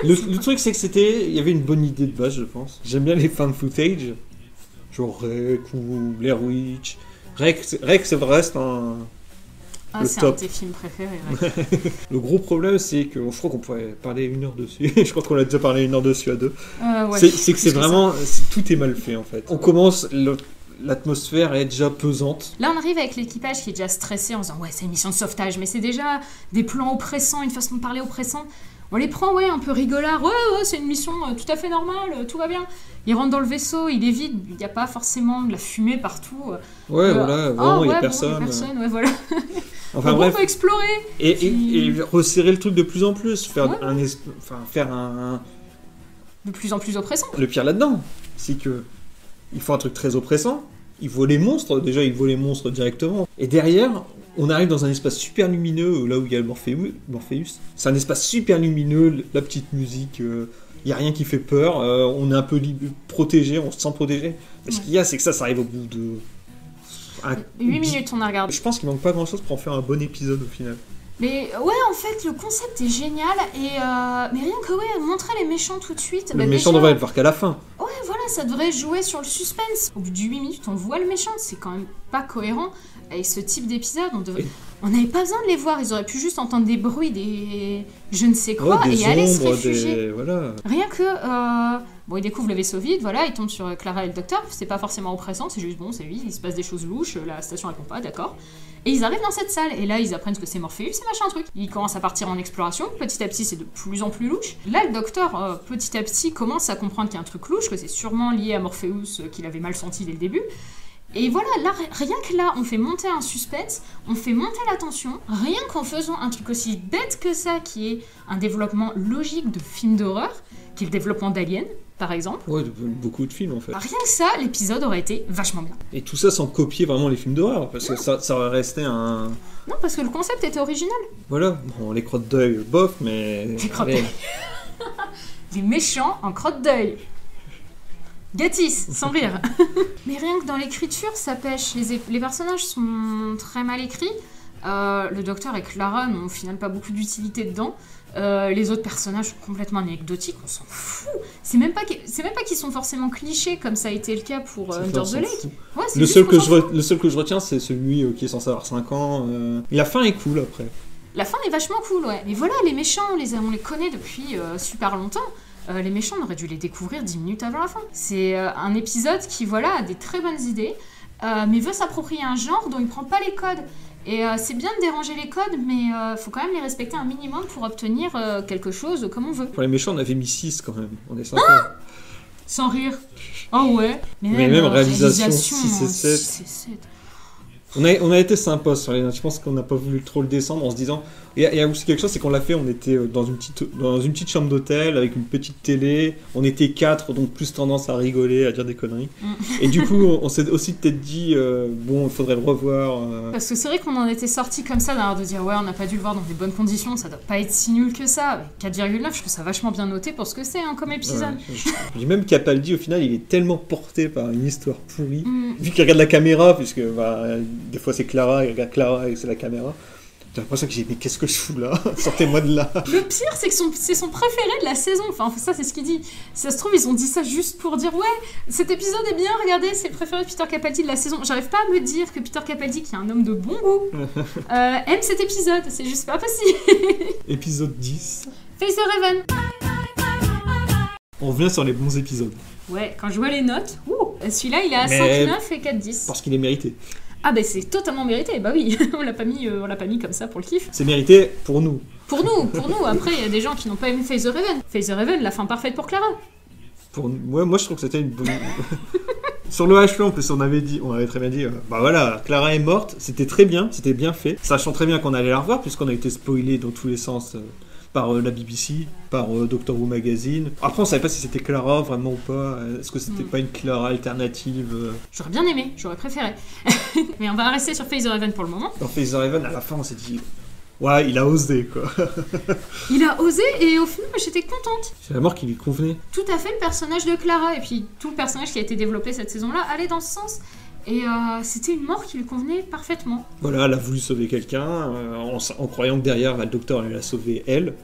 S3: Le truc, c'est que il y avait une bonne idée de base, je pense. J'aime bien les fan footage, genre Rec ou Blair Witch. Rec, c'est vrai, c'est
S2: c'est un de tes films préférés.
S3: Le gros problème, c'est que je crois qu'on pourrait parler 1 heure dessus. Je crois qu'on a déjà parlé 1 heure dessus à deux. C'est que c'est vraiment... tout est mal fait, en fait. On commence... L'atmosphère est déjà pesante.
S2: Là, on arrive avec l'équipage qui est déjà stressé en disant « Ouais, c'est une mission de sauvetage, mais c'est déjà des plans oppressants, une façon de parler oppressante. » On les prend, un peu rigolard. Ouais, c'est une mission tout à fait normale, tout va bien. Ils rentrent dans le vaisseau, il est vide, il n'y a pas forcément de la fumée partout.
S3: Voilà, vraiment, il n'y a personne.
S2: Voilà.
S3: Enfin,
S2: donc,
S3: bref.
S2: on peut explorer.
S3: Et resserrer le truc de plus en plus. Faire
S2: de plus en plus oppressant.
S3: Le pire là-dedans, c'est que ils font un truc très oppressant. Ils voient les monstres. Déjà, ils voient les monstres directement. Et derrière, on arrive dans un espace super lumineux, là où il y a le Morpheus. C'est un espace super lumineux, la petite musique, il n'y a rien qui fait peur, on est un peu protégé, on se sent protégé. Mais ce qu'il y a, c'est que ça arrive au bout de...
S2: 8 minutes, on a regardé.
S3: Je pense qu'il manque pas grand-chose pour en faire un bon épisode au final.
S2: Mais ouais, en fait, le concept est génial, mais rien que montrer les méchants tout de suite...
S3: Le méchant devrait le voir qu'à la fin.
S2: Ouais, voilà, ça devrait jouer sur le suspense. Au bout de 8 minutes, on voit le méchant, c'est quand même pas cohérent. Avec ce type d'épisode, on n'avait pas besoin de les voir, ils auraient pu juste entendre des bruits, des je ne sais quoi, et aller se réfugier.
S3: Voilà.
S2: Rien que... ils découvrent le vaisseau vide, voilà, ils tombent sur Clara et le Docteur, c'est pas forcément oppressant, c'est juste c'est lui, il se passe des choses louches, la station répond pas, d'accord. Et ils arrivent dans cette salle, et là ils apprennent ce que c'est Morpheus, c'est machin truc. Ils commencent à partir en exploration, petit à petit c'est de plus en plus louche. Là le Docteur, petit à petit, commence à comprendre qu'il y a un truc louche, que c'est sûrement lié à Morpheus, qu'il avait mal senti dès le début. Et voilà, là, rien que là, on fait monter un suspense, on fait monter la tension, rien qu'en faisant un truc aussi bête que ça, qui est un développement logique de film d'horreur, qui est le développement d'Alien, par exemple.
S3: Ouais, beaucoup de films en fait.
S2: Rien que ça, l'épisode aurait été vachement bien.
S3: Et tout ça sans copier vraiment les films d'horreur, parce que ça aurait resté un...
S2: Non, parce que le concept était original.
S3: Voilà, bon, les crottes d'œil, bof, mais...
S2: Les crottes d'œil. Les méchants en crottes d'œil. Gâtisse, sans rire. Mais rien que dans l'écriture, ça pêche. Les personnages sont très mal écrits. Le docteur et Clara n'ont au final pas beaucoup d'utilité dedans. Les autres personnages sont complètement anecdotiques, on s'en fout. C'est même pas qu'ils sont forcément clichés comme ça a été le cas pour Under the Lake. Ouais,
S3: le seul que je retiens, c'est celui qui est censé avoir 5 ans. Et la fin est cool après.
S2: La fin est vachement cool, ouais. Mais voilà, les méchants, on les connaît depuis super longtemps. Les méchants, on aurait dû les découvrir 10 minutes avant la fin. C'est un épisode qui, voilà, a des très bonnes idées, mais veut s'approprier un genre dont il prend pas les codes. Et c'est bien de déranger les codes, mais faut quand même les respecter un minimum pour obtenir quelque chose comme on veut.
S3: Pour les méchants, on avait mis 6 quand même. On est sympa.
S2: Sans rire. Oh ouais.
S3: Mais même réalisation 6 et 7. On a été sympa sur les notes. Je pense qu'on n'a pas voulu trop le descendre en se disant. Il y a aussi quelque chose, c'est qu'on l'a fait. On était dans une petite chambre d'hôtel avec une petite télé. On était 4, donc plus tendance à rigoler, à dire des conneries. Et du coup, on s'est aussi peut-être dit bon, il faudrait le revoir.
S2: Parce que c'est vrai qu'on en était sortis comme ça, d'ailleurs de dire ouais, on n'a pas dû le voir dans des bonnes conditions. Ça doit pas être si nul que ça. 4,9, je trouve ça vachement bien noté pour ce que c'est comme épisode.
S3: Ouais, j'ai même Capaldi, au final, il est tellement porté par une histoire pourrie. Vu qu'il regarde la caméra, puisque des fois c'est Clara, il regarde Clara et c'est la caméra. J'ai l'impression que j'ai dit, mais qu'est-ce que je fous là? Sortez-moi de là.
S2: Le pire, c'est que c'est son préféré de la saison. Enfin, ça, c'est ce qu'il dit. Si ça se trouve, ils ont dit ça juste pour dire, ouais, cet épisode est bien, regardez, c'est le préféré de Peter Capaldi de la saison. J'arrive pas à me dire que Peter Capaldi, qui est un homme de bon goût, aime cet épisode. C'est juste pas possible.
S3: Épisode 10.
S2: Face the Raven.
S3: On revient sur les bons épisodes.
S2: Ouais, quand je vois les notes, celui-là, il est à 5,9 et 4,10.
S3: Parce qu'il est mérité.
S2: Ah bah c'est totalement mérité, bah oui, on l'a pas mis comme ça pour le kiff.
S3: C'est mérité pour nous.
S2: Pour nous. Après, il y a des gens qui n'ont pas aimé Face the Raven. Face the Raven, la fin parfaite pour Clara.
S3: Moi, je trouve que c'était une bonne... Sur le H-Plan, en plus, on avait très bien dit, bah voilà, Clara est morte, c'était très bien, c'était bien fait. Sachant très bien qu'on allait la revoir, puisqu'on a été spoilé dans tous les sens... par la BBC, par Doctor Who Magazine. Après, on savait pas si c'était Clara vraiment ou pas. Est-ce que c'était pas une Clara alternative
S2: J'aurais bien aimé, j'aurais préféré. Mais on va rester sur Face the Raven pour le moment.
S3: Dans Face the Raven, à la fin, on s'est dit... Ouais, il a osé, quoi.
S2: Il a osé, et au final, j'étais contente.
S3: C'est la mort qui lui convenait.
S2: Tout à fait le personnage de Clara, et puis tout le personnage qui a été développé cette saison-là allait dans ce sens. Et c'était une mort qui lui convenait parfaitement. Voilà,
S3: elle a voulu sauver quelqu'un en croyant que derrière, le docteur allait la sauver elle.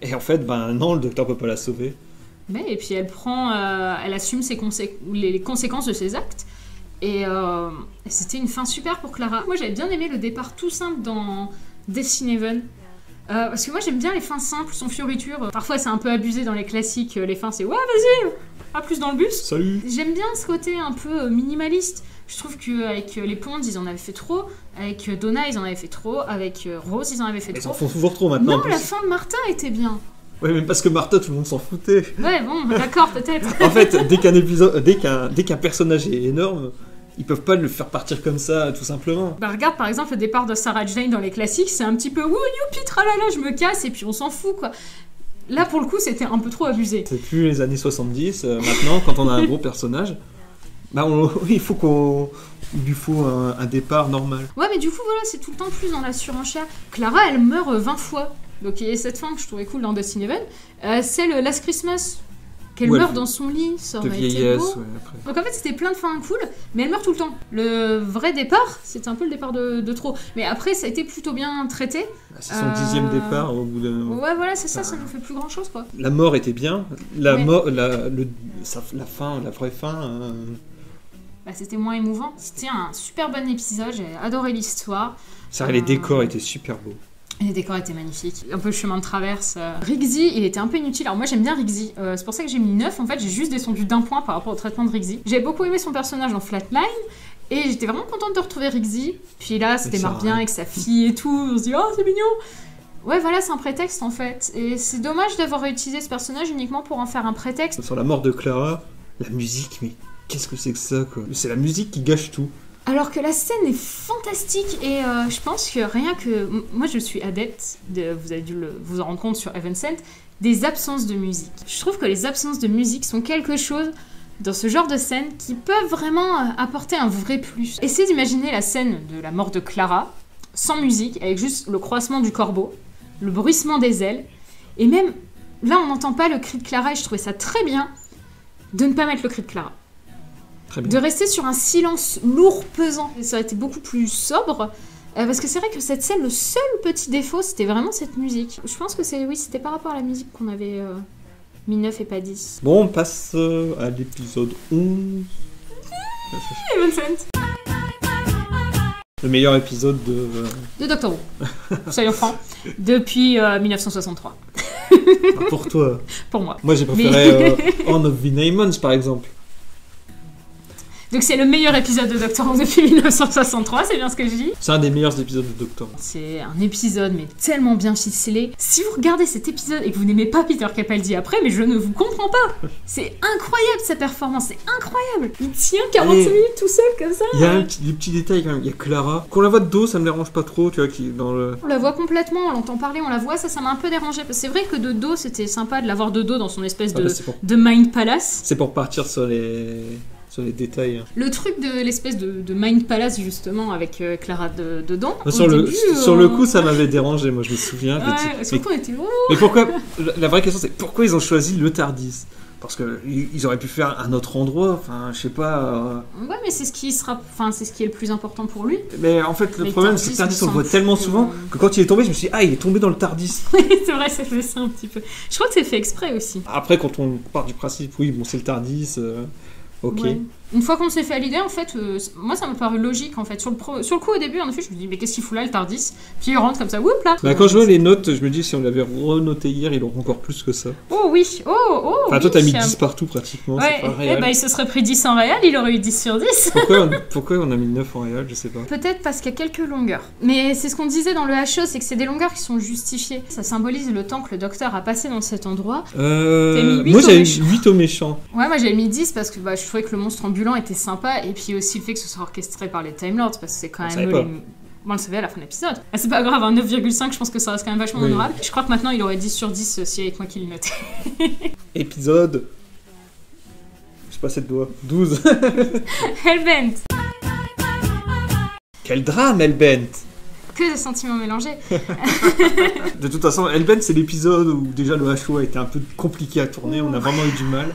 S3: Et en fait, non, le docteur peut pas la sauver.
S2: Mais, et puis elle assume les conséquences de ses actes. Et c'était une fin super pour Clara. Moi j'avais bien aimé le départ tout simple dans Destiny. Parce que moi j'aime bien les fins simples, sans fioritures. Parfois c'est un peu abusé dans les classiques, les fins c'est ouais vas-y, pas plus dans le bus.
S3: Salut.
S2: J'aime bien ce côté un peu minimaliste. Je trouve qu'avec les Ponds, ils en avaient fait trop. Avec Donna, ils en avaient fait trop. Avec Rose, ils en avaient fait trop.
S3: Ils en font toujours trop maintenant.
S2: Non, la fin de Martha était bien.
S3: Ouais, mais parce que Martha, tout le monde s'en foutait.
S2: Ouais, bon, d'accord, peut-être.
S3: En fait, dès qu'un personnage est énorme, ils peuvent pas le faire partir comme ça, tout simplement.
S2: Bah regarde, par exemple, le départ de Sarah Jane dans les classiques, c'est un petit peu « Wouh, youpi, tralala, je me casse » et puis on s'en fout, quoi. Là, pour le coup, c'était un peu trop abusé.
S3: C'est plus les années 70, maintenant, quand on a un gros personnage... il lui faut un départ normal.
S2: Ouais, mais du coup, voilà, c'est tout le temps plus dans la surenchère. Clara, elle meurt 20 fois. Donc, il y a cette fin que je trouvais cool dans Destiny. C'est le Last Christmas. Qu'elle meurt dans son lit, ça aurait été beau. Ouais, après. Donc en fait, c'était plein de fins cool, mais elle meurt tout le temps. Le vrai départ, c'était un peu le départ de trop. Mais après, ça a été plutôt bien traité.
S3: C'est son 10e départ au bout d'un...
S2: Ouais, voilà, c'est ça nous fait plus grand-chose, quoi.
S3: La mort était bien. La fin, la vraie fin...
S2: c'était moins émouvant. C'était un super bon épisode, j'ai adoré l'histoire.
S3: Les décors étaient super beaux.
S2: Les décors étaient magnifiques. Un peu le chemin de traverse. Riggsy, il était un peu inutile. Alors moi j'aime bien Riggsy. C'est pour ça que j'ai mis 9. En fait, j'ai juste descendu d'un point par rapport au traitement de Riggsy. J'ai beaucoup aimé son personnage dans Flatline. Et j'étais vraiment contente de retrouver Riggsy. Puis là, ça démarre bien avec sa fille et tout. On se dit, oh, c'est mignon. Ouais, voilà, c'est un prétexte en fait. Et c'est dommage d'avoir réutilisé ce personnage uniquement pour en faire un prétexte.
S3: Sur la mort de Clara, la musique, mais qu'est-ce que c'est que ça, quoi? C'est la musique qui gâche tout.
S2: Alors que la scène est fantastique et je pense que rien que... Moi je suis adepte, vous avez dû vous en rendre compte sur Heaven Sent, des absences de musique. Je trouve que les absences de musique sont quelque chose dans ce genre de scène qui peuvent vraiment apporter un vrai plus. Essayez d'imaginer la scène de la mort de Clara, sans musique, avec juste le croissement du corbeau, le bruissement des ailes, et même là on n'entend pas le cri de Clara et je trouvais ça très bien de ne pas mettre le cri de Clara.
S3: Très bien.
S2: de rester sur un silence lourd, pesant. Ça aurait été beaucoup plus sobre. Parce que c'est vrai que cette scène, le seul petit défaut, c'était vraiment cette musique. Je pense que c'était par rapport à la musique qu'on avait mis 9 et pas 10.
S3: Bon, on passe à l'épisode 11.
S2: Et Vincent
S3: Le meilleur épisode
S2: de Doctor Who, soyons francs, depuis 1963,
S3: pour toi.
S2: pour moi.
S3: Moi, j'ai préféré Horn of Vineymans, par exemple.
S2: Donc c'est le meilleur épisode de Doctor Who depuis 1963, c'est bien ce que je dis.
S3: C'est un des meilleurs épisodes de Doctor Who.
S2: C'est un épisode mais tellement bien ficelé. Si vous regardez cet épisode et que vous n'aimez pas Peter Capaldi après, mais je ne vous comprends pas. C'est incroyable sa performance, c'est incroyable. Il tient 45 minutes tout seul comme ça.
S3: Il y a des petits détails quand même. Il y a Clara. Qu'on la voit de dos, ça me dérange pas trop, tu vois, qui dans le.
S2: On la voit complètement, on l'entend parler, on la voit, ça m'a un peu dérangé. Parce que c'est vrai que de dos, c'était sympa de la voir de dos dans son espèce de Mind Palace.
S3: C'est pour partir sur les détails.
S2: Le truc de l'espèce de Mind Palace, justement, avec Clara dedans.
S3: Sur le coup, ça m'avait dérangé, moi je me souviens.
S2: Surtout, on était.
S3: Mais pourquoi. La vraie question, c'est pourquoi ils ont choisi le Tardis ? Parce qu'ils auraient pu faire un autre endroit, enfin, je sais pas.
S2: Ouais, mais c'est ce qui est le plus important pour lui.
S3: Mais en fait, le problème, c'est que le Tardis, on le voit tellement souvent que quand il est tombé, je me suis dit, il est tombé dans le Tardis.
S2: Oui, c'est vrai, ça fait ça un petit peu. Je crois que c'est fait exprès aussi.
S3: Après, quand on part du principe, oui, bon, c'est le Tardis. Ok.
S2: Ouais. Une fois qu'on s'est fait à l'idée, en fait, moi ça m'a paru logique en fait. Sur le coup, au début, en effet, je me dis, mais qu'est-ce qu'il fout là, le Tardis ? Puis il rentre comme ça, whoop là.
S3: Quand je vois les notes, je me dis, si on l'avait renoté hier, il aurait encore plus que ça.
S2: Oh oui,
S3: Enfin, toi, t'as mis 10 partout pratiquement.
S2: Ouais,
S3: c'est pas réel.
S2: Il se serait pris 10 en réel, il aurait eu 10 sur 10.
S3: Pourquoi on a mis 9 en réel, je sais pas.
S2: Peut-être parce qu'il y a quelques longueurs. Mais c'est ce qu'on disait dans le HO, c'est que c'est des longueurs qui sont justifiées. Ça symbolise le temps que le docteur a passé dans cet endroit.
S3: Moi, j'avais mis 8 au méchant.
S2: Ouais, moi j'avais mis 10 parce que je trouvais que le monstre ambulant était sympa. Et puis aussi le fait que ce soit orchestré par les Time Lords, parce que c'est quand même Moi, on le savait à la fin de l'épisode. C'est pas grave, un 9,5, je pense que ça reste quand même vachement honorable. Je crois que maintenant il aurait 10 sur 10 si avec moi qui le notait.
S3: Épisode. Je passé de doigt. 12.
S2: Hellbent.
S3: Quel drame, Hellbent.
S2: Que de sentiments mélangés.
S3: De toute façon, Hellbent, c'est l'épisode où déjà le HO a été un peu compliqué à tourner, on a vraiment eu du mal.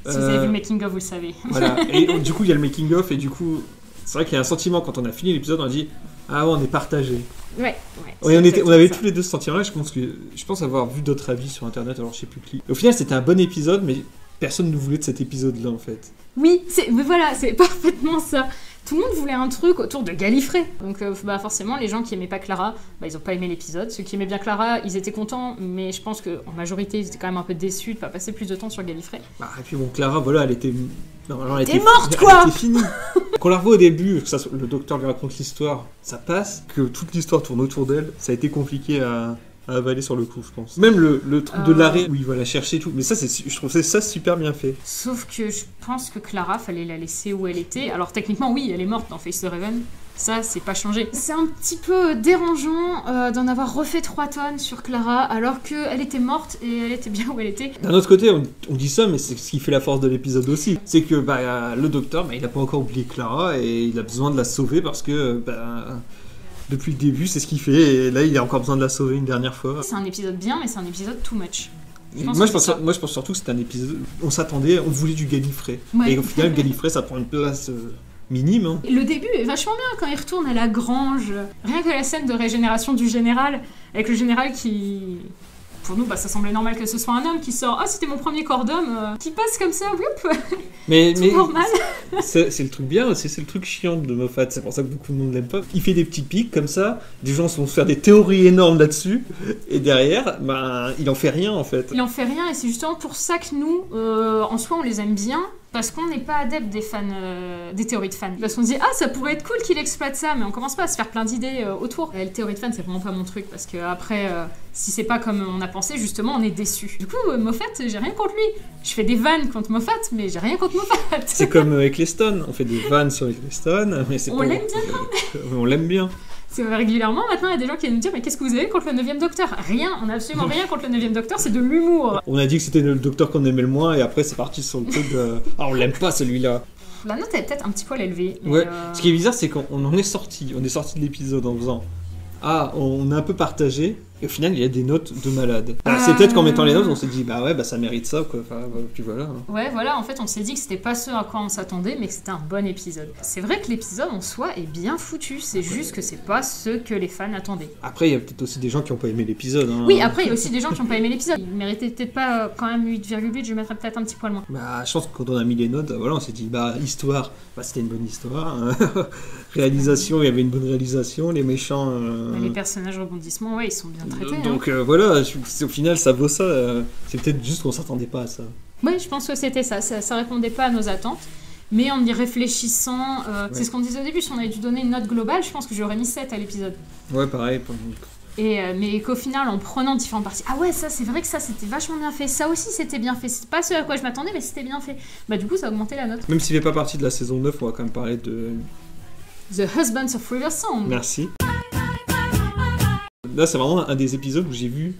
S2: Si vous avez vu le making-of, vous le savez.
S3: Voilà, et du coup, il y a le making-of, et du coup, c'est vrai qu'il y a un sentiment quand on a fini l'épisode, on a dit ah ouais, on est partagé.
S2: Ouais.
S3: On avait tous les deux ce sentiment-là, je pense avoir vu d'autres avis sur internet, alors je sais plus qui. Au final, c'était un bon épisode, mais personne ne voulait de cet épisode-là en fait.
S2: Oui, mais voilà, c'est parfaitement ça. Tout le monde voulait un truc autour de Gallifrey. Donc forcément, les gens qui aimaient pas Clara, ils ont pas aimé l'épisode. Ceux qui aimaient bien Clara, ils étaient contents, mais je pense qu'en majorité, ils étaient quand même un peu déçus de pas passer plus de temps sur Gallifrey.
S3: Et puis bon, Clara, voilà, elle était...
S2: Normalement, elle était morte, quoi.
S3: Elle était finie. Qu'on la revoit au début, que le docteur lui raconte l'histoire, ça passe. Que toute l'histoire tourne autour d'elle, ça a été compliqué à avaler sur le coup, je pense. Même le truc de l'arrêt où il va la chercher et tout. Mais ça, je trouve ça super bien fait.
S2: Sauf que je pense que Clara, fallait la laisser où elle était. Alors techniquement, oui, elle est morte dans Face the Raven. Ça, c'est pas changé. C'est un petit peu dérangeant d'en avoir refait 3 tonnes sur Clara, alors qu'elle était morte et elle était bien où elle était.
S3: D'un autre côté, on dit ça, mais c'est ce qui fait la force de l'épisode aussi. C'est que le docteur, il a pas encore oublié Clara et il a besoin de la sauver parce que... depuis le début, c'est ce qu'il fait, et là, il a encore besoin de la sauver une dernière fois.
S2: C'est un épisode bien, mais c'est un épisode too much.
S3: Moi, je pense surtout que c'est un épisode... On s'attendait, on voulait du Gallifrey. Ouais. Et au final, Gallifrey, ça prend une place minime. Hein.
S2: Le début est vachement bien quand il retourne à la grange. Rien que la scène de régénération du général, avec le général qui... Pour nous, ça semblait normal que ce soit un homme qui sort. Ah, c'était mon premier corps d'homme, qui passe comme ça, whoop.
S3: Mais
S2: normal.
S3: c'est le truc bien, c'est le truc chiant de Moffat. C'est pour ça que beaucoup de monde l'aime pas. Il fait des petits pics comme ça, des gens vont se faire des théories énormes là-dessus, et derrière, il en fait rien en fait.
S2: Il en fait rien, et c'est justement pour ça que nous, en soi, on les aime bien. Parce qu'on n'est pas adepte des fans, des théories de fans. Parce qu'on se dit, ça pourrait être cool qu'il exploite ça, mais on commence pas à se faire plein d'idées autour. Les théories de fans, c'est vraiment pas mon truc, parce que après, si c'est pas comme on a pensé, justement, on est déçus. Du coup, Moffat, j'ai rien contre lui. Je fais des vannes contre Moffat, mais j'ai rien contre Moffat.
S3: C'est comme Eccleston, on fait des vannes sur Eccleston, mais c'est
S2: on l'aime bien quand même.
S3: On l'aime bien.
S2: C'est régulièrement, maintenant, il y a des gens qui viennent nous dire mais qu'est-ce que vous avez contre le 9ème Docteur ? Rien, on a absolument rien contre le 9ème Docteur, c'est de l'humour.
S3: On a dit que c'était le Docteur qu'on aimait le moins, et après c'est parti sur le truc de... on l'aime pas celui-là.
S2: La note est peut-être un petit poil élevée.
S3: Ouais, ce qui est bizarre, c'est qu'on en est sorti. On est sorti de l'épisode en faisant on est un peu partagé, Et au final, il y a des notes de malade. Alors, c'est peut-être qu'en mettant les notes, on s'est dit, bah ouais, bah ça mérite ça, quoi. Enfin, puis voilà. Hein.
S2: Ouais, voilà, en fait, on s'est dit que c'était pas ce à quoi on s'attendait, mais que c'était un bon épisode. C'est vrai que l'épisode en soi est bien foutu, c'est juste que c'est pas ce que les fans attendaient.
S3: Après, il y a peut-être aussi des gens qui n'ont pas aimé l'épisode. Hein.
S2: Oui, après, il y a aussi des gens qui n'ont pas aimé l'épisode. Il méritait peut-être pas quand même 8,8, je mettrais peut-être un petit poil moins.
S3: Bah, je pense que quand on a mis les notes, voilà, on s'est dit, bah, histoire, bah, c'était une bonne histoire. Hein. Réalisation, il y avait une bonne réalisation. Les méchants.
S2: Les personnages rebondissements, ouais, ils sont bien traités.
S3: Donc voilà, au final, ça vaut ça. C'est peut-être juste qu'on s'attendait pas à ça.
S2: Ouais, je pense que c'était ça. Ça répondait pas à nos attentes. Mais en y réfléchissant, c'est ce qu'on disait au début, si on avait dû donner une note globale, je pense que j'aurais mis 7 à l'épisode.
S3: Ouais, pareil.
S2: Mais qu'au final, en prenant différentes parties, ah ouais, ça c'est vrai que ça c'était vachement bien fait, ça aussi c'était bien fait, c'est pas ce à quoi je m'attendais, mais c'était bien fait. Bah du coup, ça a augmenté la note.
S3: Même s'il fait pas partie de la saison 9, on va quand même parler de
S2: The Husbands of Riversong.
S3: Merci. Là, c'est vraiment un des épisodes où j'ai vu...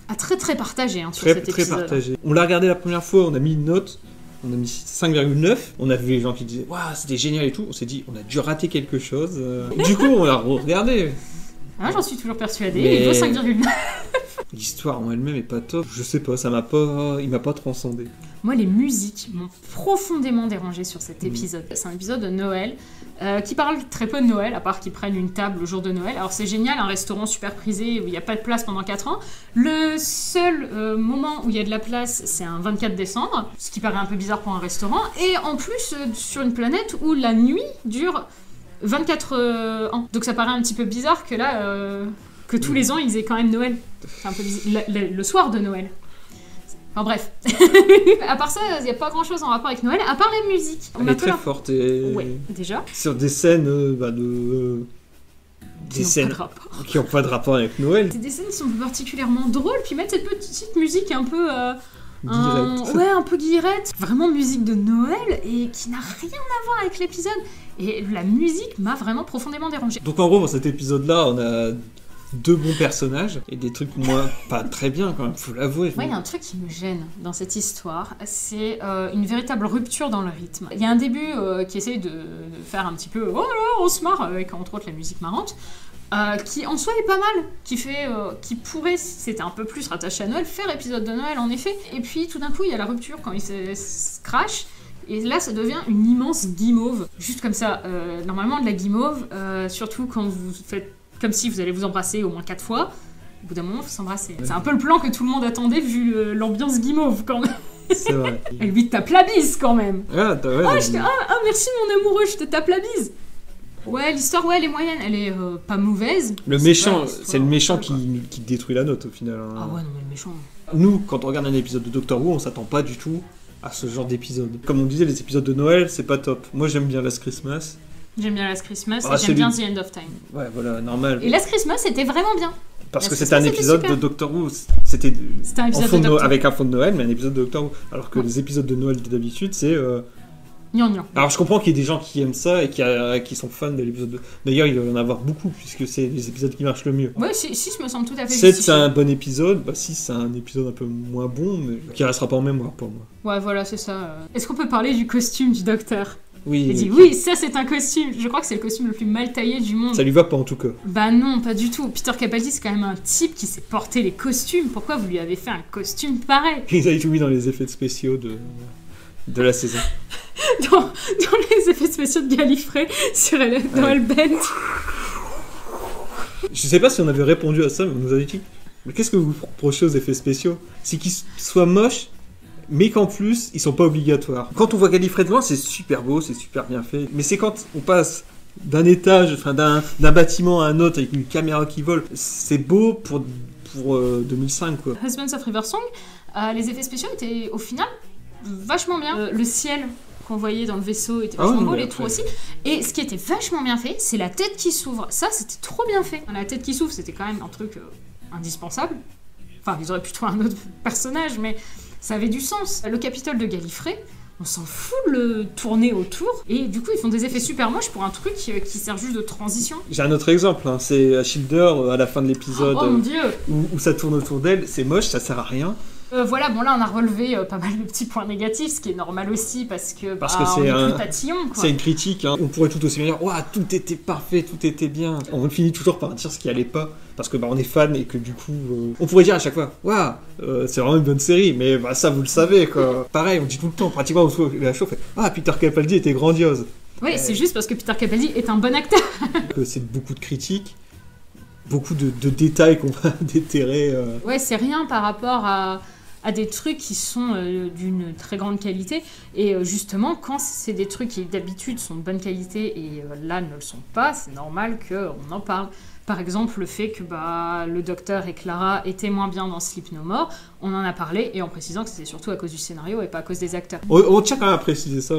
S2: Ah, très très partagé sur cet épisode. Très partagé.
S3: On l'a regardé la première fois, on a mis une note, on a mis 5,9. On a vu les gens qui disaient « Waouh, c'était génial et tout ». On s'est dit « On a dû rater quelque chose ». Du coup, on l'a regardé.
S2: Ah, j'en suis toujours persuadée, il vaut 5,9.
S3: L'histoire en elle-même est pas top. Je sais pas, il m'a pas transcendé.
S2: Moi, les musiques m'ont profondément dérangé sur cet épisode. C'est un épisode de Noël qui parle très peu de Noël, à part qu'ils prennent une table le jour de Noël. Alors c'est génial, un restaurant super prisé où il n'y a pas de place pendant 4 ans. Le seul moment où il y a de la place, c'est un 24 décembre, ce qui paraît un peu bizarre pour un restaurant. Et en plus, sur une planète où la nuit dure 24 ans. Donc ça paraît un petit peu bizarre que là, que tous les ans, ils aient quand même Noël. C'est un peu bizarre. Le soir de Noël. Enfin bref. À part ça, il n'y a pas grand chose en rapport avec Noël, à part la musique.
S3: Elle est très forte et...
S2: Ouais, déjà.
S3: Sur des scènes qui n'ont pas de rapport avec Noël.
S2: C'est des scènes qui sont particulièrement drôles, puis mettre cette petite musique un peu...
S3: guillerette.
S2: Ouais, un peu guillerette. Vraiment musique de Noël et qui n'a rien à voir avec l'épisode. Et la musique m'a vraiment profondément dérangée.
S3: Donc en gros, dans cet épisode-là, on a 2 bons personnages et des trucs moins pas très bien quand même, faut l'avouer.
S2: Moi, il y a un truc qui me gêne dans cette histoire, c'est une véritable rupture dans le rythme. Il y a un début qui essaye de faire un petit peu « Oh là, on se marre » avec entre autres la musique marrante, qui en soi est pas mal, qui pourrait, si c'était un peu plus rattaché à Noël, faire épisode de Noël en effet. Et puis tout d'un coup, il y a la rupture quand il se crash. Et là, ça devient une immense guimauve. Juste comme ça. Normalement, de la guimauve, surtout quand vous faites comme si vous allez vous embrasser au moins 4 fois, au bout d'un moment, il faut s'embrasser. C'est un peu le plan que tout le monde attendait, vu l'ambiance guimauve, quand même.
S3: C'est vrai.
S2: Elle lui tape la bise, quand même.
S3: Ah,
S2: merci mon amoureux, je te tape la bise. Ouais, l'histoire, elle est moyenne. Elle est pas mauvaise.
S3: Le méchant, c'est le méchant qui détruit la note, au final. Hein.
S2: Ah ouais, non, mais le méchant...
S3: Nous, quand on regarde un épisode de Doctor Who, on s'attend pas du tout à ce genre d'épisode. Comme on disait, les épisodes de Noël, c'est pas top. Moi, j'aime bien Last Christmas.
S2: J'aime bien Last Christmas et j'aime bien The End of Time.
S3: Ouais, voilà, normal.
S2: Et Last Christmas, c'était vraiment bien.
S3: Parce que c'était un épisode de Doctor Who. C'était
S2: un épisode de
S3: avec un fond de Noël, mais un épisode de Doctor Who. Alors que les épisodes de Noël d'habitude, c'est...
S2: Gnan.
S3: Alors je comprends qu'il y ait des gens qui aiment ça et qui sont fans de l'épisode 2. D'ailleurs, il va y en avoir beaucoup, puisque c'est les épisodes qui marchent le mieux.
S2: Ouais, 6 me semble tout à fait justifié.
S3: 7, c'est un bon épisode. 6, c'est un épisode un peu moins bon, mais qui restera pas en mémoire pour moi.
S2: Ouais, voilà, c'est ça. Est-ce qu'on peut parler du costume du docteur ?
S3: Oui.
S2: Il dit oui, ça c'est un costume. Je crois que c'est le costume le plus mal taillé du monde.
S3: Ça lui va pas en tout cas.
S2: Bah non, pas du tout. Peter Capaldi, c'est quand même un type qui sait porter les costumes. Pourquoi vous lui avez fait un costume pareil ?
S3: Ils avaient tout mis dans les effets spéciaux de la saison.
S2: dans les effets spéciaux de Gallifrey sur dans Hellbent.
S3: Je sais pas si on avait répondu à ça, mais on nous avait dit mais qu'est-ce que vous reprochez aux effets spéciaux ? C'est qu'ils soient moches, mais qu'en plus, ils sont pas obligatoires. Quand on voit Gallifrey de loin, c'est super beau, c'est super bien fait. Mais c'est quand on passe d'un étage, enfin d'un bâtiment à un autre avec une caméra qui vole, c'est beau pour 2005 quoi.
S2: Husbands of Riversong, les effets spéciaux étaient au final vachement bien. Le ciel qu'on voyait dans le vaisseau était vachement beau, les trous aussi. Et ce qui était vachement bien fait, c'est la tête qui s'ouvre. Ça, c'était trop bien fait. La tête qui s'ouvre, c'était quand même un truc indispensable. Enfin, ils auraient pu trouver un autre personnage, mais ça avait du sens. Le Capitole de Gallifrey, on s'en fout de le tourner autour. Et du coup, ils font des effets super moches pour un truc qui sert juste de transition.
S3: J'ai un autre exemple, hein. C'est Shielder à la fin de l'épisode
S2: oh mon Dieu.
S3: où ça tourne autour d'elle. C'est moche, ça sert à rien.
S2: Voilà, bon là on a relevé pas mal de petits points négatifs, ce qui est normal aussi parce que
S3: c'est
S2: on est plus tatillon, quoi.
S3: C'est une critique, hein. On pourrait tout aussi bien dire ouah, tout était parfait, tout était bien. On finit toujours par dire ce qui allait pas parce que on est fan et que du coup on pourrait dire à chaque fois waouh, c'est vraiment une bonne série, mais ça vous le savez quoi. Pareil, on dit tout le temps, pratiquement on se la chauffe, Peter Capaldi était grandiose.
S2: Oui, c'est juste parce que Peter Capaldi est un bon acteur.
S3: C'est beaucoup de critiques, beaucoup de détails qu'on va déterrer.
S2: Ouais, c'est rien par rapport à des trucs qui sont d'une très grande qualité. Et justement, quand c'est des trucs qui d'habitude sont de bonne qualité et là ne le sont pas, c'est normal qu'on en parle. Par exemple, le fait que le docteur et Clara étaient moins bien dans Sleep No More, on en a parlé, et en précisant que c'était surtout à cause du scénario et pas à cause des acteurs.
S3: On tient quand même à préciser ça.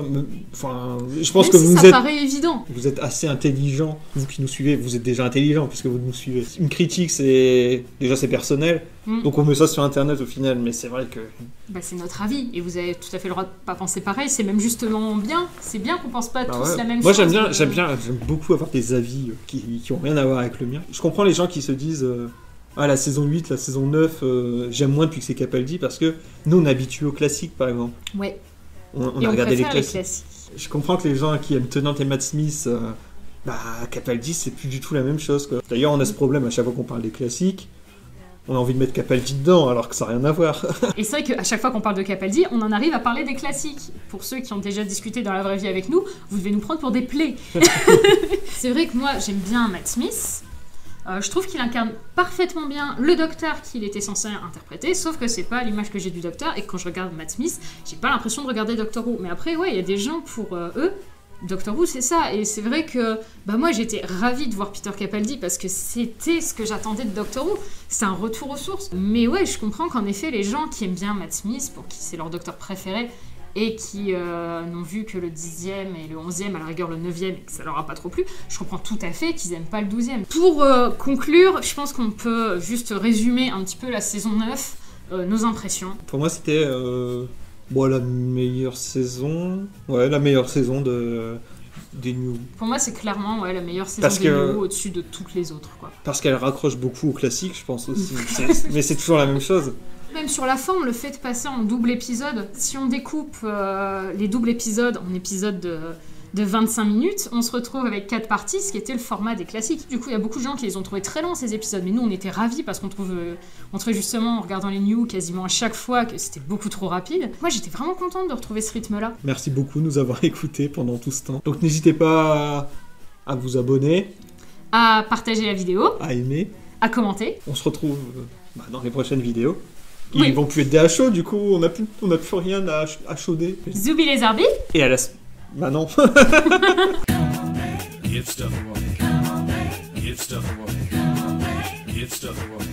S3: Enfin, je pense
S2: même
S3: que
S2: ça paraît évident.
S3: Vous êtes assez intelligent, vous qui nous suivez, vous êtes déjà intelligent puisque vous nous suivez. Une critique, c'est personnel, donc on met ça sur Internet au final, mais c'est vrai que...
S2: c'est notre avis, et vous avez tout à fait le droit de pas penser pareil, c'est même justement bien. C'est bien qu'on pense pas tous la même chose.
S3: Moi j'aime beaucoup avoir des avis qui ont rien à voir avec le mien. Je comprends les gens qui se disent la saison 8, la saison 9, j'aime moins depuis que c'est Capaldi parce que nous on est habitués aux classiques par exemple.
S2: Ouais.
S3: On a regardé les classiques. Je comprends que les gens qui aiment Tennant et Matt Smith, Capaldi c'est plus du tout la même chose quoi. D'ailleurs on a ce problème à chaque fois qu'on parle des classiques. On a envie de mettre Capaldi dedans, alors que ça n'a rien à voir.
S2: Et c'est vrai qu'à chaque fois qu'on parle de Capaldi, on en arrive à parler des classiques. Pour ceux qui ont déjà discuté dans la vraie vie avec nous, vous devez nous prendre pour des plaies. C'est vrai que moi, j'aime bien Matt Smith. Je trouve qu'il incarne parfaitement bien le docteur qu'il était censé interpréter, sauf que c'est pas l'image que j'ai du docteur, et quand je regarde Matt Smith, j'ai pas l'impression de regarder Doctor Who. Mais après, il y a des gens, pour eux, Doctor Who, c'est ça, et c'est vrai que moi j'étais ravie de voir Peter Capaldi parce que c'était ce que j'attendais de Doctor Who, c'est un retour aux sources. Mais ouais, je comprends qu'en effet, les gens qui aiment bien Matt Smith, pour qui c'est leur docteur préféré, et qui n'ont vu que le 10e et le 11e, à la rigueur le 9e, et que ça leur a pas trop plu, je comprends tout à fait qu'ils aiment pas le 12e. Pour conclure, je pense qu'on peut juste résumer un petit peu la saison 9, nos impressions.
S3: Pour moi, c'était... la meilleure saison... Ouais, la meilleure saison des New.
S2: Pour moi, c'est clairement la meilleure saison des New au-dessus de toutes les autres, quoi.
S3: Parce qu'elle raccroche beaucoup au classique, je pense aussi. Mais c'est toujours la même chose.
S2: Même sur la forme, le fait de passer en double épisode, si on découpe les doubles épisodes en épisodes de 25 minutes, on se retrouve avec 4 parties, ce qui était le format des classiques. Du coup, il y a beaucoup de gens qui les ont trouvés très longs, ces épisodes, mais nous, on était ravis parce qu'on trouvait justement, en regardant les news, quasiment à chaque fois, que c'était beaucoup trop rapide. Moi, j'étais vraiment contente de retrouver ce rythme-là.
S3: Merci beaucoup de nous avoir écoutés pendant tout ce temps. Donc, n'hésitez pas à vous abonner,
S2: à partager la vidéo,
S3: à aimer, à
S2: commenter.
S3: On se retrouve dans les prochaines vidéos. Ils vont plus être des à chaud, du coup, on n'a plus rien à chauder.
S2: Zoubi les arbitres.
S3: Et à la... non.
S5: Give stuff away. Give stuff away. Give stuff away.